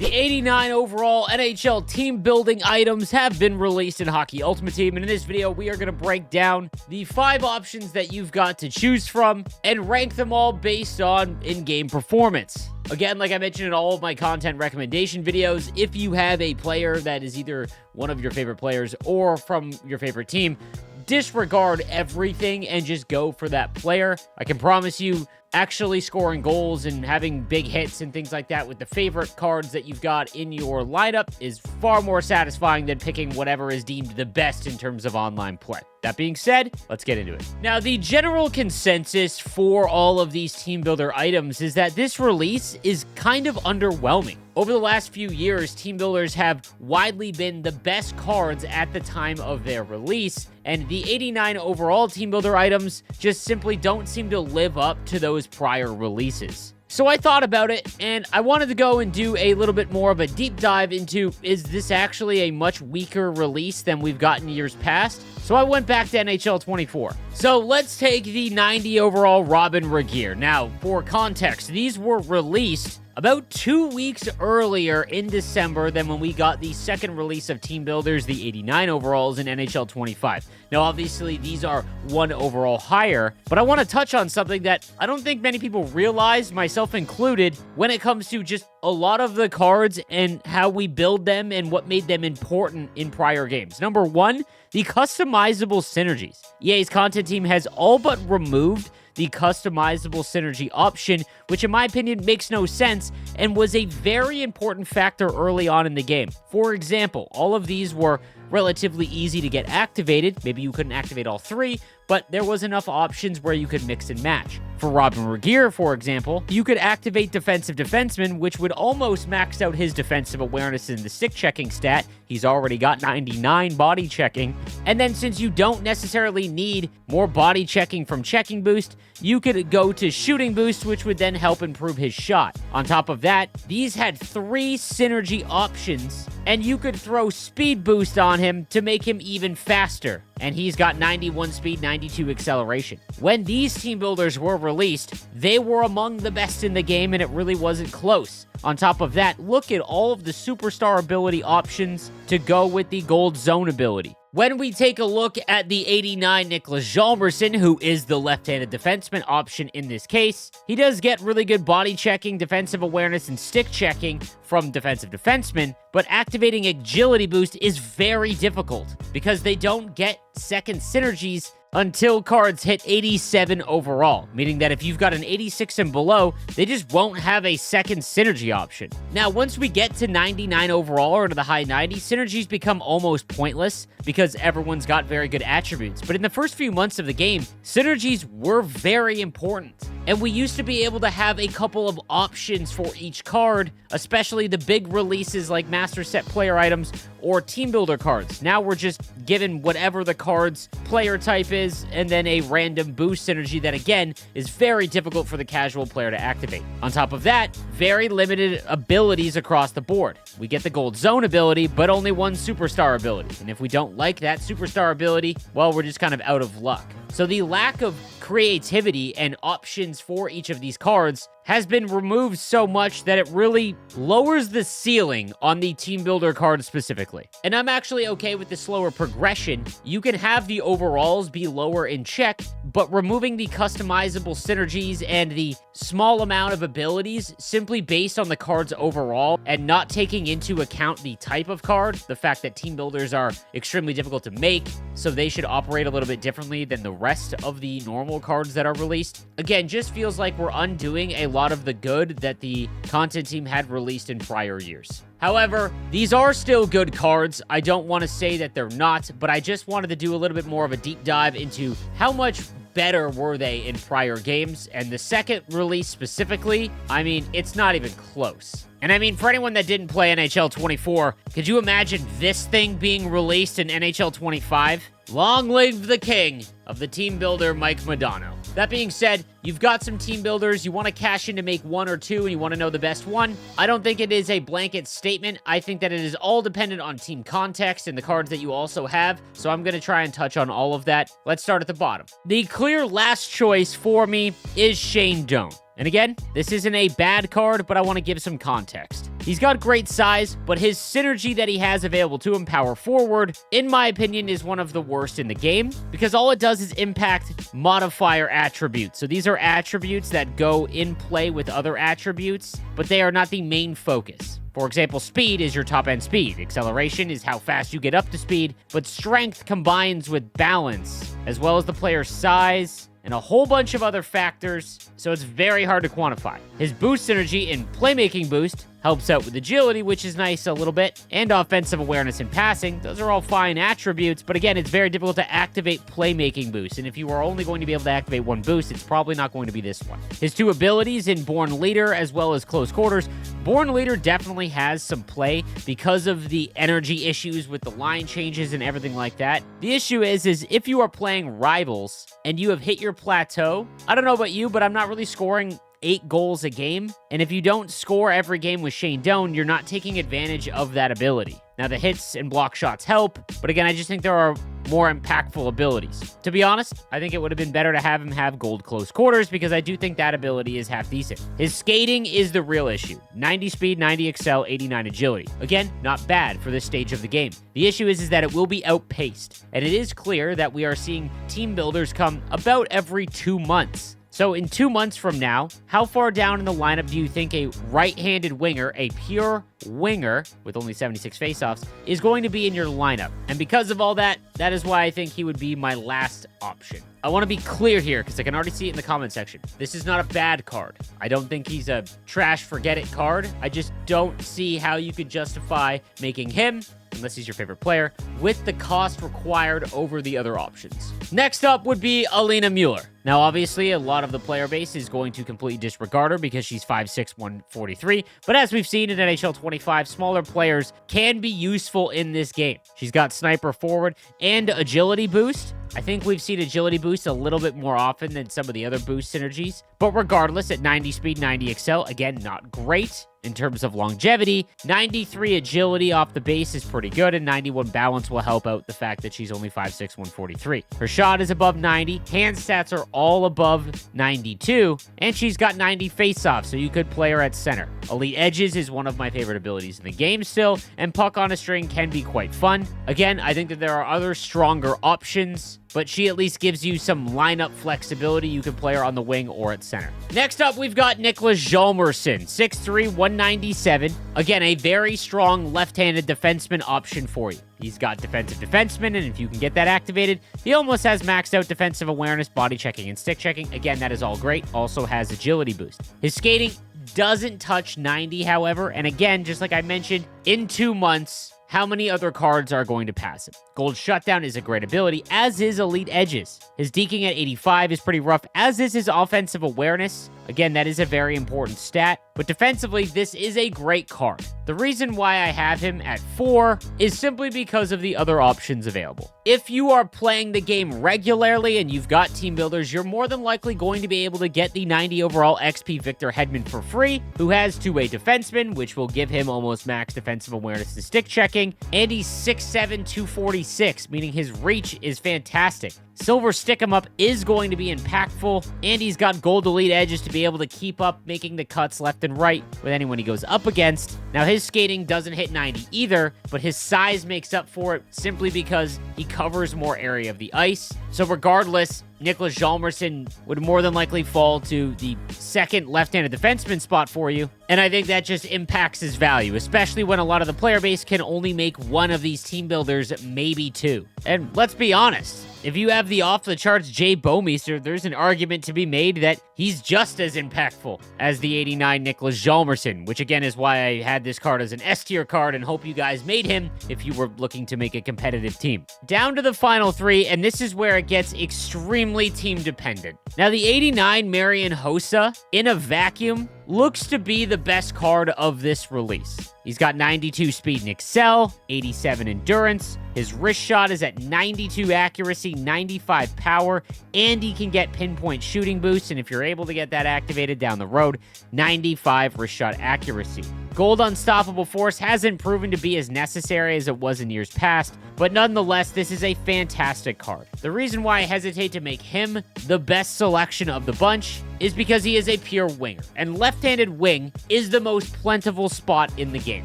The 89 overall NHL team building items have been released in Hockey Ultimate Team, and in this video, we are going to break down the 5 options that you've got to choose from and rank them all based on in-game performance. Again, like I mentioned in all of my content recommendation videos, if you have a player that is either one of your favorite players or from your favorite team, disregard everything and just go for that player. I can promise you, actually scoring goals and having big hits and things like that with the favorite cards that you've got in your lineup is far more satisfying than picking whatever is deemed the best in terms of online play. That being said, let's get into it. Now, the general consensus for all of these team builder items is that this release is kind of underwhelming. Over the last few years, team builders have widely been the best cards at the time of their release, and the 89 overall team builder items just simply don't seem to live up to those prior releases. So I thought about it, and I wanted to go and do a little bit more of a deep dive into, is this actually a much weaker release than we've gotten years past? So I went back to NHL 24. So let's take the 90 overall Robin Regehr. Now, for context, these were released about 2 weeks earlier in December than when we got the second release of Team Builders, the 89 overalls in NHL 25. Now, obviously, these are 1 overall higher, but I want to touch on something that I don't think many people realize, myself included, when it comes to just a lot of the cards and how we build them and what made them important in prior games. Number 1, the customizable synergies. EA's content team has all but removed the customizable synergy option, which in my opinion makes no sense and was a very important factor early on in the game. For example, all of these were relatively easy to get activated. Maybe you couldn't activate all 3, but there was enough options where you could mix and match. For Robin Regehr, for example, you could activate defensive defenseman, which would almost max out his defensive awareness in the stick checking stat. He's already got 99 body checking. And then since you don't necessarily need more body checking from checking boost, you could go to shooting boost, which would then help improve his shot. On top of that, these had 3 synergy options, and you could throw speed boost on him to make him even faster. And he's got 91 speed, 92 acceleration. When these team builders were released, they were among the best in the game, and it really wasn't close. On top of that, look at all of the superstar ability options to go with the gold zone ability. When we take a look at the 89 Niklas Hjalmarsson, who is the left-handed defenseman option in this case, he does get really good body checking, defensive awareness, and stick checking from defensive defensemen, but activating agility boost is very difficult because they don't get second synergies until cards hit 87 overall, meaning that if you've got an 86 and below, they just won't have a second synergy option. Now, once we get to 99 overall or to the high 90s, synergies become almost pointless because everyone's got very good attributes. But in the first few months of the game, synergies were very important. And we used to be able to have a couple of options for each card, especially the big releases like Master Set player items or Team Builder cards. Now we're just given whatever the card's player type is, and then a random boost synergy that, again, is very difficult for the casual player to activate. On top of that, very limited abilities across the board. We get the Gold Zone ability, but only 1 Superstar ability. And if we don't like that Superstar ability, well, we're just kind of out of luck. So the lack of creativity and options for each of these cards has been removed so much that it really lowers the ceiling on the team builder card specifically. And I'm actually okay with the slower progression. You can have the overalls be lower in check, but removing the customizable synergies and the small amount of abilities simply based on the card's overall and not taking into account the type of card, the fact that team builders are extremely difficult to make, so they should operate a little bit differently than the rest of the normal cards that are released. Again, just feels like we're undoing a lot of the good that the content team had released in prior years. However, these are still good cards. I don't want to say that they're not, but I just wanted to do a little bit more of a deep dive into how much better were they in prior games. And the second release specifically, I mean, it's not even close. And I mean, for anyone that didn't play NHL 24, could you imagine this thing being released in NHL 25? Long live the king of the team builder, Mike Modano. That being said, you've got some team builders, you want to cash in to make 1 or 2, and you want to know the best one. I don't think it is a blanket statement. I think that it is all dependent on team context and the cards that you also have, so I'm going to try and touch on all of that. Let's start at the bottom. The clear last choice for me is Shane Doan. And again, this isn't a bad card, but I want to give some context. He's got great size, but his synergy that he has available to him, power forward, in my opinion, is one of the worst in the game, because all it does is impact modifier attributes. So these are attributes that go in play with other attributes, but they are not the main focus. For example, speed is your top-end speed. Acceleration is how fast you get up to speed, but strength combines with balance, as well as the player's size, and a whole bunch of other factors, so it's very hard to quantify. His boost synergy and playmaking boost helps out with agility, which is nice a little bit, and offensive awareness and passing. Those are all fine attributes, but again, it's very difficult to activate playmaking boost, and if you are only going to be able to activate one boost, it's probably not going to be this one. His two abilities in Born Leader as well as Close Quarters. Born Leader definitely has some play because of the energy issues with the line changes and everything like that. The issue is if you are playing Rivals and you have hit your plateau, I don't know about you, but I'm not really scoring 8 goals a game, and if you don't score every game with Shane Doan, you're not taking advantage of that ability. Now, the hits and block shots help, but again, I just think there are more impactful abilities. To be honest, I think it would have been better to have him have gold close quarters, because I do think that ability is half decent. His skating is the real issue. 90 speed, 90 excel, 89 agility. Again, not bad for this stage of the game. The issue is that it will be outpaced, and it is clear that we are seeing team builders come about every 2 months. So in 2 months from now, how far down in the lineup do you think a right-handed winger, a pure winger with only 76 faceoffs, is going to be in your lineup? And because of all that, that is why I think he would be my last option. I want to be clear here, because I can already see it in the comment section. This is not a bad card. I don't think he's a trash forget-it card. I just don't see how you could justify making him, unless he's your favorite player, with the cost required over the other options. Next up would be Alina M&uuml. Now, obviously, a lot of the player base is going to completely disregard her because she's 5'6", 143, but as we've seen in NHL 25, smaller players can be useful in this game. She's got sniper forward and agility boost. I think we've seen agility boost a little bit more often than some of the other boost synergies, but regardless, at 90 speed, 90 excel, again, not great. In terms of longevity, 93 agility off the base is pretty good, and 91 balance will help out the fact that she's only 5'6", 143. Her shot is above 90, hand stats are all above 92, and she's got 90 face-offs, so you could play her at center. Elite Edges is one of my favorite abilities in the game still, and Puck on a String can be quite fun. Again, I think that there are other stronger options, but she at least gives you some lineup flexibility. You can play her on the wing or at center. Next up, we've got Niklas Hjalmarsson, 6'3", 197. Again, a very strong left-handed defenseman option for you. He's got defensive defenseman, and if you can get that activated, he almost has maxed out defensive awareness, body checking, and stick checking. Again, that is all great. Also has agility boost. His skating doesn't touch 90, however, and again, just like I mentioned, in 2 months, how many other cards are going to pass him? Gold Shutdown is a great ability, as is Elite Edges. His deking at 85 is pretty rough, as is his offensive awareness. Again, that is a very important stat, but defensively, this is a great card. The reason why I have him at 4 is simply because of the other options available. If you are playing the game regularly and you've got team builders, you're more than likely going to be able to get the 90 overall XP Victor Hedman for free, who has two-way defenseman, which will give him almost max defensive awareness to stick checking, and he's 6'7", 246, meaning his reach is fantastic. Silver Stick 'em Up is going to be impactful, and he's got gold elite edges to be able to keep up making the cuts left and right with anyone he goes up against. Now, his skating doesn't hit 90 either, but his size makes up for it simply because he covers more area of the ice. So regardless, Niklas Hjalmarsson would more than likely fall to the second left-handed defenseman spot for you, and I think that just impacts his value, especially when a lot of the player base can only make one of these team builders, maybe two. And let's be honest, if you have the off-the-charts Jay Bouwmeester, there's an argument to be made that he's just as impactful as the 89 Niklas Hjalmarsson, which again is why I had this card as an S-tier card and hope you guys made him if you were looking to make a competitive team. Down to the final three, and this is where it gets extremely team-dependent. Now, the 89 Mari&aacute Hossa, in a vacuum, looks to be the best card of this release. He's got 92 speed and excel, 87 endurance. His wrist shot is at 92 accuracy, 95 power, and he can get pinpoint shooting boost, and if you're able to get that activated down the road, 95 wrist shot accuracy. Gold Unstoppable Force hasn't proven to be as necessary as it was in years past, but nonetheless, this is a fantastic card. The reason why I hesitate to make him the best selection of the bunch is because he is a pure winger, and left-handed wing is the most plentiful spot in the game,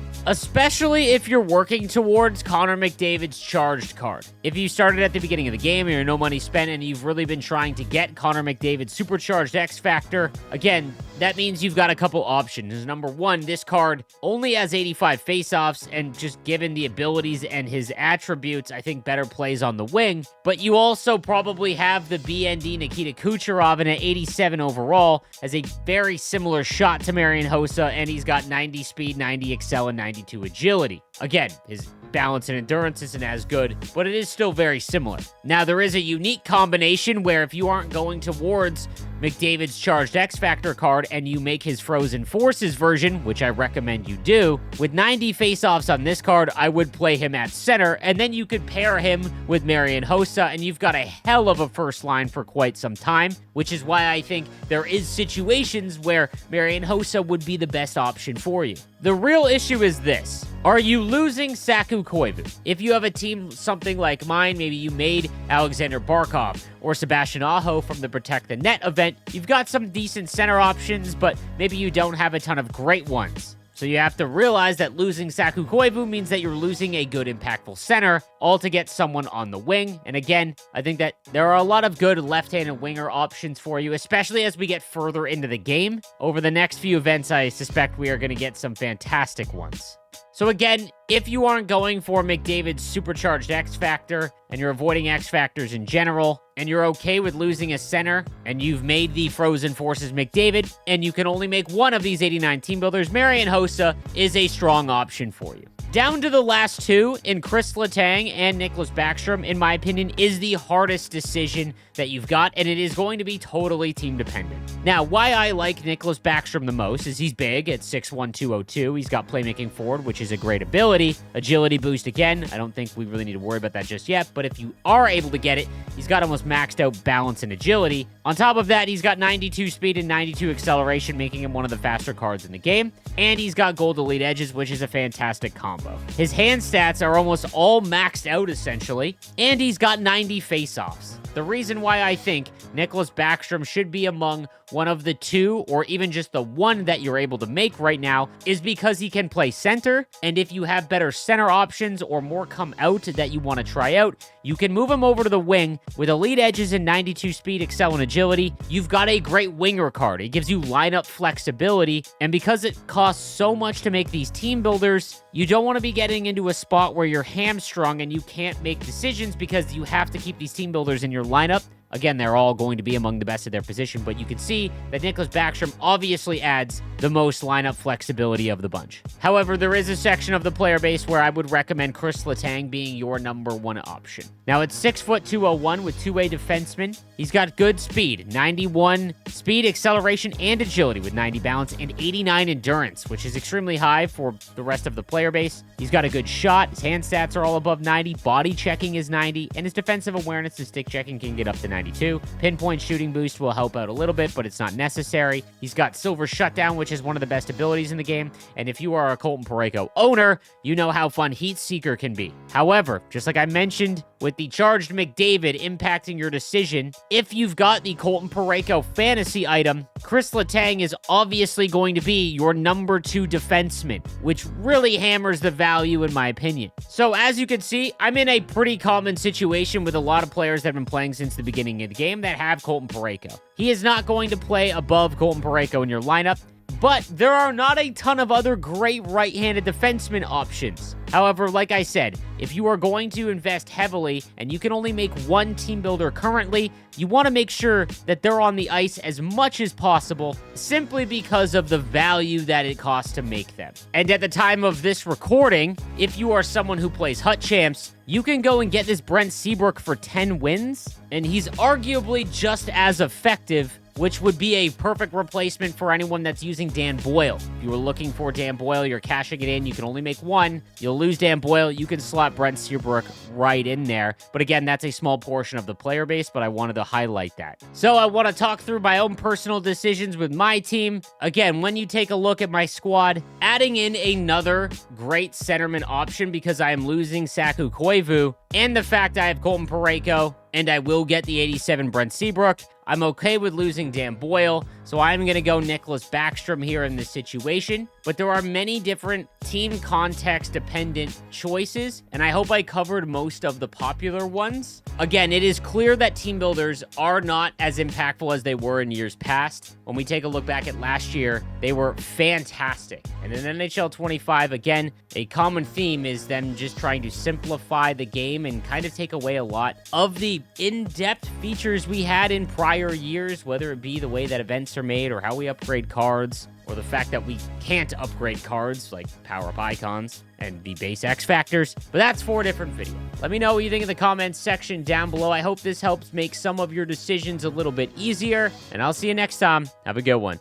especially if you're working towards Connor McDavid's charged card. If you started at the beginning of the game and you're no money spent and you've really been trying to get Connor McDavid's supercharged X Factor, again, that means you've got a couple options. Number one, this card only has 85 faceoffs, and just given the abilities and his attributes, I think better plays on the wing. But you also probably have the BND Nikita Kucherov, and at 87 overall, has a very similar shot to Mari&aacute, and he's got 90 speed, 90 excel, and 92 agility. Again, his balance and endurance isn't as good, but it is still very similar. Now, there is a unique combination where if you aren't going towards McDavid's charged X Factor card and you make his Frozen Forces version, which I recommend you do, with 90 faceoffs on this card, I would play him at center, and then you could pair him with Mari and Hossa, and you've got a hell of a first line for quite some time, which is why I think there is situations where Mari and Hossa would be the best option for you. The real issue is this. Are you losing Saku Koivu? If you have a team something like mine, maybe you made Alexander Barkov or Sebastian Aho from the Protect the Net event, you've got some decent center options, but maybe you don't have a ton of great ones. So you have to realize that losing Saku Koivu means that you're losing a good, impactful center, all to get someone on the wing. And again, I think that there are a lot of good left-handed winger options for you, especially as we get further into the game. Over the next few events, I suspect we are going to get some fantastic ones. So again, if you aren't going for McDavid's supercharged X Factor, and you're avoiding X Factors in general, and you're okay with losing a center, and you've made the Frozen Forces McDavid, and you can only make one of these 89 team builders, Mari and Hossa is a strong option for you. Down to the last two, in Kris Letang and Nicklas Backstrom, in my opinion, is the hardest decision that you've got, and it is going to be totally team dependent. Now, why I like Nicklas Backstrom the most is he's big at 6'1", 202. He's got playmaking forward, which is a great ability. Agility boost again. I don't think we really need to worry about that just yet, but if you are able to get it, he's got almost maxed out balance and agility. On top of that, he's got 92 speed and 92 acceleration, making him one of the faster cards in the game, and he's got gold elite edges, which is a fantastic combo. His hand stats are almost all maxed out, essentially, and he's got 90 face-offs. The reason why I think Nicklas Backstrom should be among one of the two, or even just the one that you're able to make right now, is because he can play center, and if you have better center options or more come out that you want to try out, you can move him over to the wing with elite edges and 92 speed, excel, and agility. You've got a great winger card. It gives you lineup flexibility, and because it costs so much to make these team builders, you don't want to be getting into a spot where you're hamstrung and you can't make decisions because you have to keep these team builders in your lineup. Again, they're all going to be among the best of their position, but you can see that Nicklas Backstrom obviously adds the most lineup flexibility of the bunch. However, there is a section of the player base where I would recommend Kris Letang being your number one option. Now, it's 6'2", with two-way defenseman. He's got good speed, 91 speed, acceleration, and agility with 90 balance and 89 endurance, which is extremely high for the rest of the player base. He's got a good shot. His hand stats are all above 90. Body checking is 90, and his defensive awareness and stick checking can get up to 92. Pinpoint shooting boost will help out a little bit, but it's not necessary. He's got silver shutdown, which is one of the best abilities in the game, and if you are a Colton Parayko owner, you know how fun Heat Seeker can be. However, just like I mentioned with the charged McDavid impacting your decision, if you've got the Colton Parayko fantasy item, Kris Letang is obviously going to be your number 2 defenseman, which really hammers the value in my opinion. So as you can see, I'm in a pretty common situation with a lot of players that have been playing since the beginning of the game that have Colton Parayko. He is not going to play above Colton Parayko in your lineup, but there are not a ton of other great right-handed defenseman options. However, like I said, if you are going to invest heavily and you can only make one team builder currently, you want to make sure that they're on the ice as much as possible simply because of the value that it costs to make them. And at the time of this recording, if you are someone who plays Hut Champs, you can go and get this Brent Seabrook for 10 wins, and he's arguably just as effective, which would be a perfect replacement for anyone that's using Dan Boyle. If you were looking for Dan Boyle, you're cashing it in, you can only make one, you'll lose Dan Boyle, you can slot Brent Seabrook right in there. But again, that's a small portion of the player base, but I wanted to highlight that. So I want to talk through my own personal decisions with my team. Again, when you take a look at my squad, adding in another great centerman option because I am losing Saku Koivu, and the fact I have Colton Parayko, and I will get the 87 Brent Seabrook, I'm okay with losing Dan Boyle, So I'm going to go Nicklas Backstrom here in this situation, but there are many different team context dependent choices, and I hope I covered most of the popular ones. Again, it is clear that team builders are not as impactful as they were in years past. When we take a look back at last year, they were fantastic. And in NHL 25, again, a common theme is them just trying to simplify the game and kind of take away a lot of the in-depth features we had in prior years, whether it be the way that events are made or how we upgrade cards, or the fact that we can't upgrade cards like power-up icons and the base X factors. But that's for a different video. Let me know what you think in the comments section down below. I hope this helps make some of your decisions a little bit easier, and I'll see you next time. Have a good one.